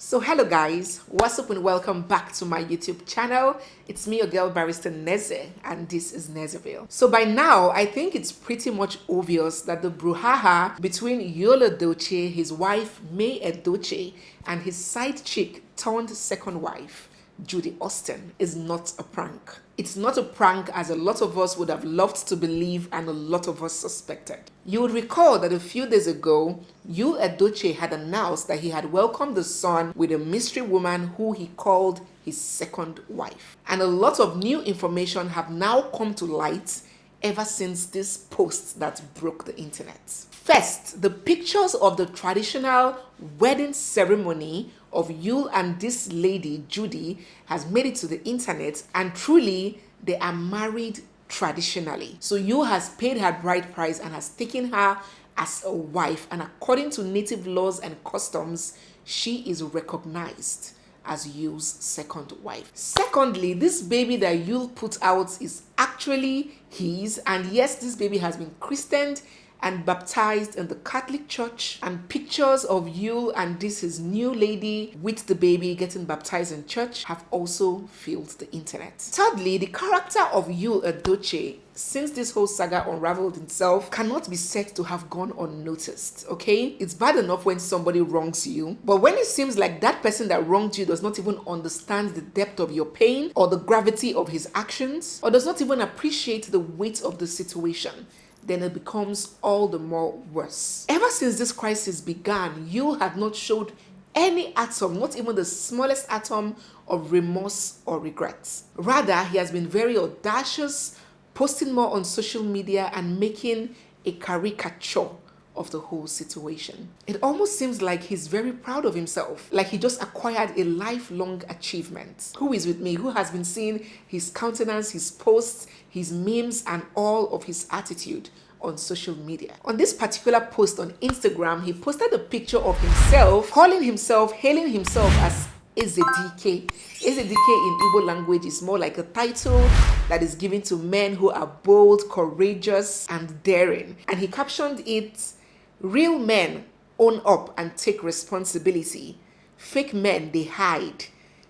So hello guys, what's up and welcome back to my YouTube channel. It's me, your girl Barrister Neze, and this is Nezeville. So by now, I think it's pretty much obvious that the brouhaha between YUL EDOCHIE, his wife May EDOCHIE, and his side chick turned second wife, Judy Austin, is not a prank. It's not a prank as a lot of us would have loved to believe and a lot of us suspected. You would recall that a few days ago, YUL EDOCHIE had announced that he had welcomed the son with a mystery woman who he called his second wife. And a lot of new information have now come to light ever since this post that broke the internet. First, the pictures of the traditional wedding ceremony of YUL and this lady, Judy, has made it to the internet, and truly, they are married traditionally. So YUL has paid her bride price and has taken her as a wife, and according to native laws and customs, she is recognized as YUL's second wife. Secondly, this baby that YUL put out is actually his, and yes, this baby has been christened and baptized in the Catholic Church, and pictures of YUL and this his new lady with the baby getting baptized in church have also filled the internet. Thirdly, the character of YUL EDOCHIE, since this whole saga unraveled itself, cannot be said to have gone unnoticed, okay? It's bad enough when somebody wrongs you, but when it seems like that person that wronged you does not even understand the depth of your pain or the gravity of his actions, or does not even appreciate the weight of the situation, then it becomes all the more worse. Ever since this crisis began, YUL had not showed any atom, not even the smallest atom of remorse or regret. Rather, he has been very audacious, posting more on social media and making a caricature of the whole situation. It almost seems like he's very proud of himself, like he just acquired a lifelong achievement. Who is with me? Who has been seeing his countenance, his posts, his memes, and all of his attitude on social media? On this particular post on Instagram, he posted a picture of himself, hailing himself as EDOCHIE. EDOCHIE in Igbo language is more like a title that is given to men who are bold, courageous, and daring. And he captioned it, "Real men own up and take responsibility. Fake men, they hide.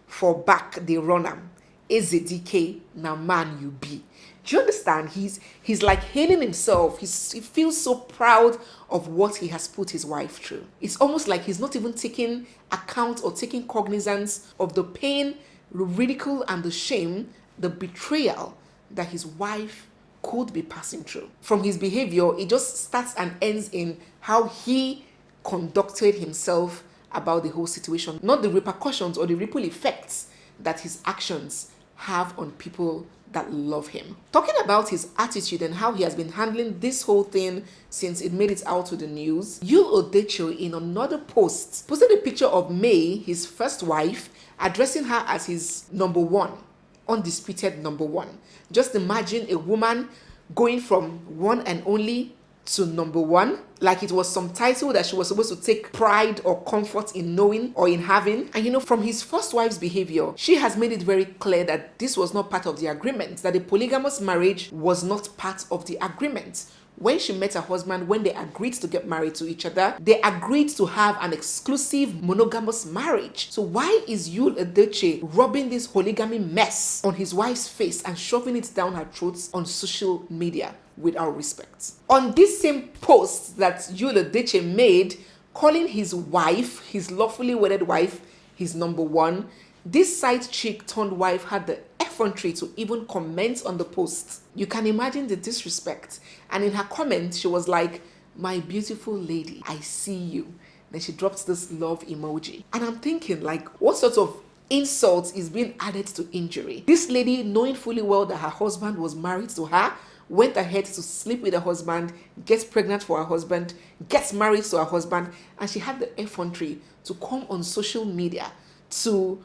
For back, they run am. EDOCHIE, now man you be." Do you understand? He's like hailing himself. He feels so proud of what he has put his wife through. It's almost like he's not even taking account or taking cognizance of the pain, the ridicule, and the shame, the betrayal that his wife could be passing through. From his behavior, it just starts and ends in how he conducted himself about the whole situation, not the repercussions or the ripple effects that his actions have on people that love him. Talking about his attitude and how he has been handling this whole thing since it made it out to the news, YUL EDOCHIE in another post posted a picture of May, his first wife, addressing her as his number one, undisputed number one. Just imagine a woman going from one and only to number one, like it was some title that she was supposed to take pride or comfort in knowing or in having. And you know, from his first wife's behavior, she has made it very clear that this was not part of the agreement, that a polygamous marriage was not part of the agreement. When she met her husband, when they agreed to get married to each other, they agreed to have an exclusive monogamous marriage. So why is YUL EDOCHIE rubbing this polygamy mess on his wife's face and shoving it down her throat on social media? With our respect. On this same post that YUL EDOCHIE made, calling his wife, his lawfully wedded wife, his number one, this side chick turned wife had the effrontery to even comment on the post. You can imagine the disrespect. And in her comment, she was like, "My beautiful lady, I see you." Then she dropped this love emoji. And I'm thinking, like, what sort of insult is being added to injury? This lady, knowing fully well that her husband was married to her, went ahead to sleep with her husband, gets pregnant for her husband, gets married to her husband, and she had the effrontery to come on social media to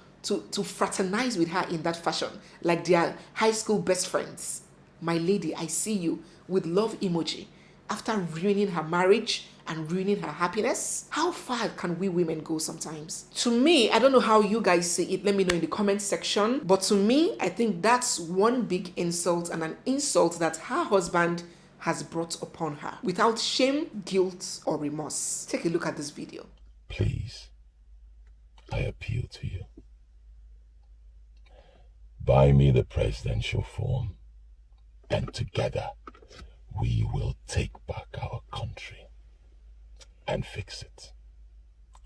fraternize with her in that fashion, like they are high school best friends. "My lady, I see you," with love emoji, after ruining her marriage and ruining her happiness. How far can we women go sometimes? To me, I don't know how you guys see it. Let me know in the comment section. But to me, I think that's one big insult, and an insult that her husband has brought upon her without shame, guilt, or remorse. Take a look at this video. Please, I appeal to you. Buy me the presidential form, and together we will take back our country and fix it.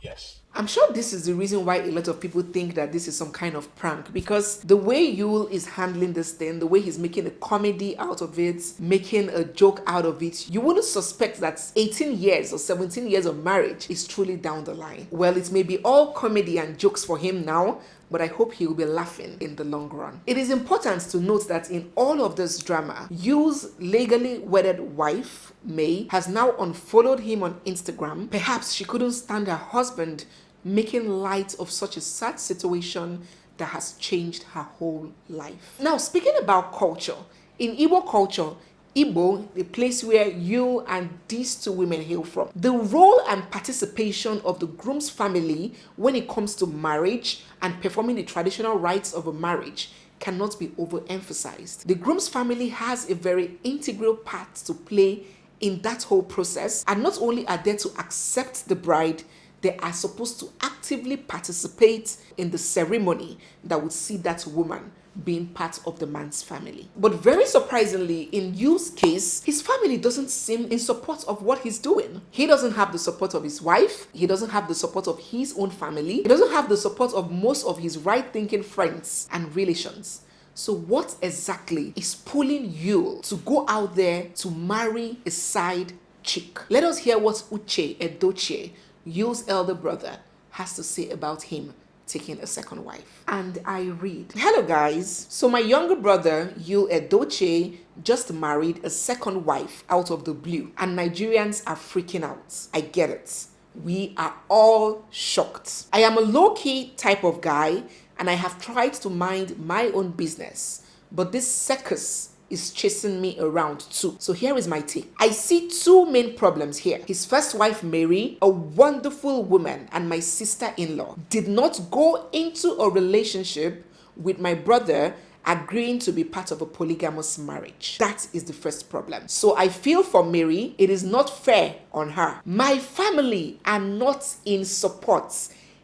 Yes. I'm sure this is the reason why a lot of people think that this is some kind of prank, because the way YUL is handling this thing, the way he's making a comedy out of it, making a joke out of it, you wouldn't suspect that 18 years or 17 years of marriage is truly down the line. Well, it may be all comedy and jokes for him now, but I hope he'll be laughing in the long run. It is important to note that in all of this drama, YUL's legally wedded wife, May, has now unfollowed him on Instagram. Perhaps she couldn't stand her husband making light of such a sad situation that has changed her whole life. Now, speaking about culture, in Igbo culture, Igbo, the place where you and these two women hail from, the role and participation of the groom's family when it comes to marriage and performing the traditional rites of a marriage cannot be overemphasized. The groom's family has a very integral part to play in that whole process, and not only are they to accept the bride, they are supposed to actively participate in the ceremony that would see that woman being part of the man's family. But very surprisingly, in YUL's case, his family doesn't seem in support of what he's doing. He doesn't have the support of his wife. He doesn't have the support of his own family. He doesn't have the support of most of his right-thinking friends and relations. So what exactly is pulling YUL to go out there to marry a side chick? Let us hear what EDOCHIE, YUL's elder brother, has to say about him taking a second wife. And I read, hello guys. So my younger brother, YUL EDOCHIE, just married a second wife out of the blue, and Nigerians are freaking out. I get it. We are all shocked. I am a low-key type of guy, and I have tried to mind my own business, but this circus is chasing me around too. So here is my take. I see two main problems here. His first wife, Mary, a wonderful woman and my sister-in-law, did not go into a relationship with my brother agreeing to be part of a polygamous marriage. That is the first problem. So I feel for Mary, it is not fair on her. My family are not in support.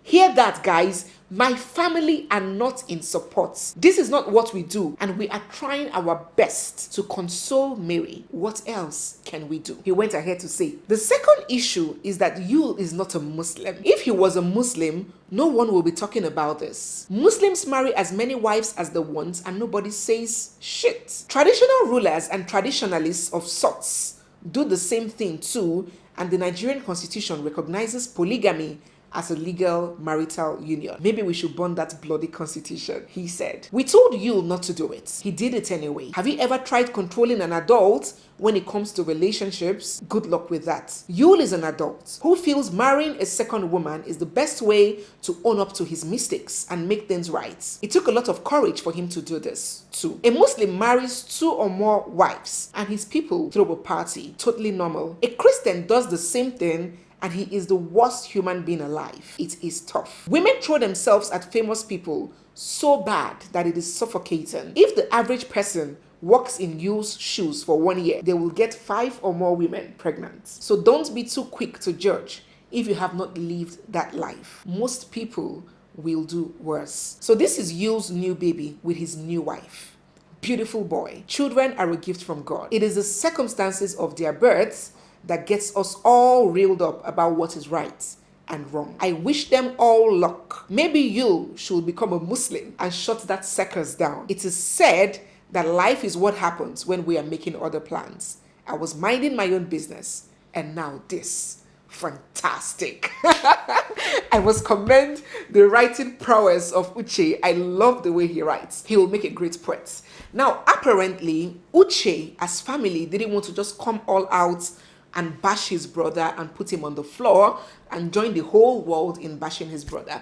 Hear that, guys. My family are not in support. This is not what we do, and we are trying our best to console Mary. What else can we do? He went ahead to say, the second issue is that YUL is not a Muslim. If he was a Muslim, no one will be talking about this. Muslims marry as many wives as they want, and nobody says shit. Traditional rulers and traditionalists of sorts do the same thing too, and the Nigerian constitution recognizes polygamy as a legal marital union. Maybe we should burn that bloody constitution, he said. We told YUL not to do it. He did it anyway. Have you ever tried controlling an adult when it comes to relationships? Good luck with that. YUL is an adult who feels marrying a second woman is the best way to own up to his mistakes and make things right. It took a lot of courage for him to do this too. A Muslim marries 2 or more wives and his people throw a party. Totally normal. A Christian does the same thing, and he is the worst human being alive. It is tough. Women throw themselves at famous people so bad that it is suffocating. If the average person walks in YUL's shoes for 1 year, they will get 5 or more women pregnant. So don't be too quick to judge if you have not lived that life. Most people will do worse. So this is YUL's new baby with his new wife. Beautiful boy. Children are a gift from God. It is the circumstances of their births that gets us all reeled up about what is right and wrong. I wish them all luck. Maybe YUL should become a Muslim and shut that circus down. It is said that life is what happens when we are making other plans. I was minding my own business, and now this. Fantastic. I must commend the writing prowess of Uche. I love the way he writes. He will make a great poet. Now, apparently, Uche, as family, didn't want to just come all out and bash his brother and put him on the floor and join the whole world in bashing his brother.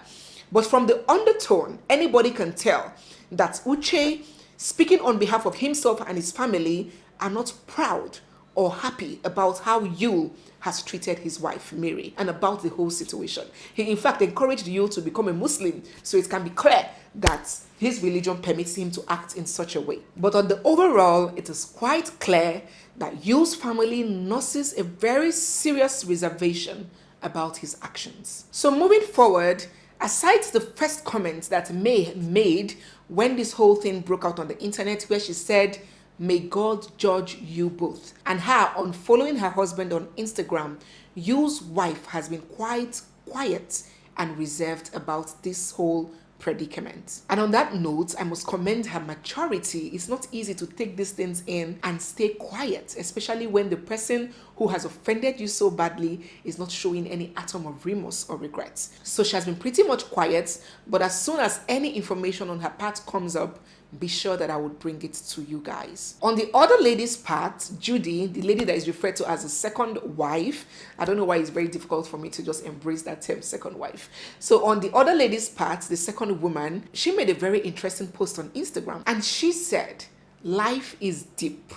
But from the undertone, anybody can tell that Uche, speaking on behalf of himself and his family, are not proud or happy about how YUL has treated his wife, Mary, and about the whole situation. He, in fact, encouraged YUL to become a Muslim so it can be clear that his religion permits him to act in such a way. But on the overall, it is quite clear that YUL's family nurses a very serious reservation about his actions. So moving forward, Aside the first comment that May made when this whole thing broke out on the internet, where she said, "May God judge you both," and her unfollowing her husband on Instagram, Yul's wife has been quite quiet and reserved about this whole predicament. And on that note, I must commend her maturity. It's not easy to take these things in and stay quiet, especially when the person who has offended you so badly is not showing any atom of remorse or regrets. So she has been pretty much quiet, but as soon as any information on her part comes up, be sure that I would bring it to you guys. On the other lady's part, Judy, the lady that is referred to as the second wife, I don't know why it's very difficult for me to just embrace that term, second wife. So on the other lady's part, the second woman, she made a very interesting post on Instagram, and she said, "Life is deep.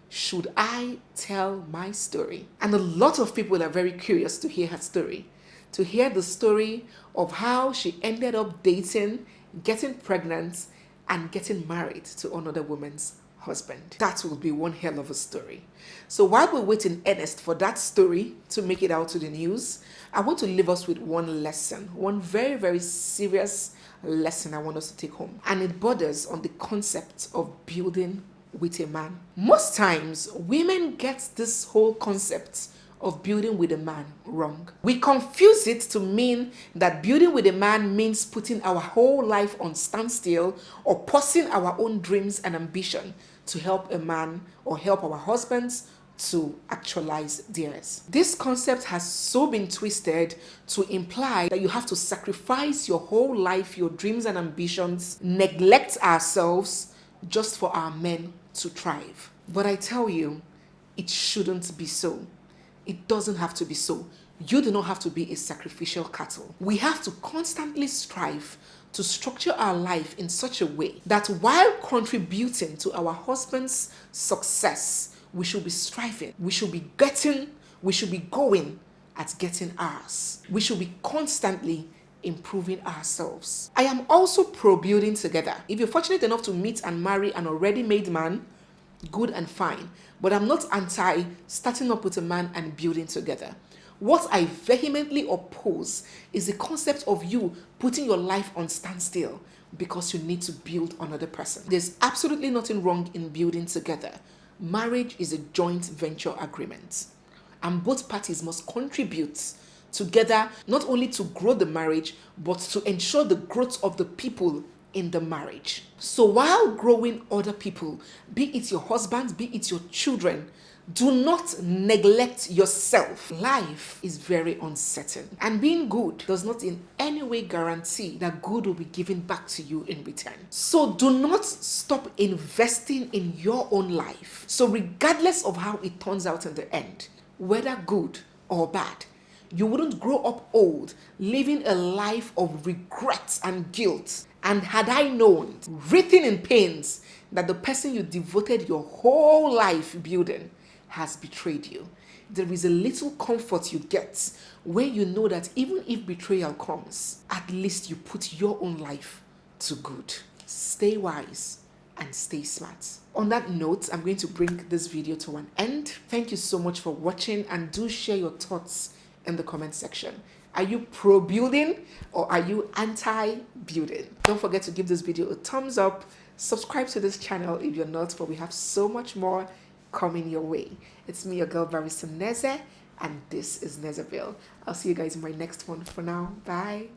Should I tell my story?" And a lot of people are very curious to hear her story, to hear the story of how she ended up dating, getting pregnant, and getting married to another woman's husband. That will be one hell of a story. So while we wait in earnest for that story to make it out to the news, I want to leave us with one lesson, one very, very serious lesson I want us to take home. And it borders on the concept of building with a man. Most times, women get this whole concept of building with a man wrong. We confuse it to mean that building with a man means putting our whole life on standstill or pausing our own dreams and ambition to help a man or help our husbands to actualize theirs. This concept has so been twisted to imply that you have to sacrifice your whole life, your dreams and ambitions, neglect ourselves just for our men to thrive. But I tell you, it shouldn't be so. It doesn't have to be so. You do not have to be a sacrificial cattle. We have to constantly strive to structure our life in such a way that while contributing to our husband's success, we should be striving, we should be going at getting ours. We should be constantly improving ourselves. I am also pro building together. If you're fortunate enough to meet and marry an already made man, good and fine. But I'm not anti starting up with a man and building together. What I vehemently oppose is the concept of you putting your life on standstill because you need to build another person. There's absolutely nothing wrong in building together. Marriage is a joint venture agreement, and both parties must contribute together not only to grow the marriage, but to ensure the growth of the people in the marriage. So while growing other people, be it your husband, be it your children, do not neglect yourself. Life is very uncertain, and being good does not in any way guarantee that good will be given back to you in return. So do not stop investing in your own life. So regardless of how it turns out in the end, whether good or bad, you wouldn't grow up old, living a life of regrets and guilt. And had I known, written in pains, that the person you devoted your whole life building has betrayed you, there is a little comfort you get when you know that even if betrayal comes, at least you put your own life to good. Stay wise and stay smart. On that note, I'm going to bring this video to an end. Thank you so much for watching, and do share your thoughts in the comment section. Are you pro-building or are you anti-building? Don't forget to give this video a thumbs up. Subscribe to this channel if you're not, for we have so much more coming your way. It's me, your girl, Barrister Neze, and this is Nezeville. I'll see you guys in my next one. For now, bye.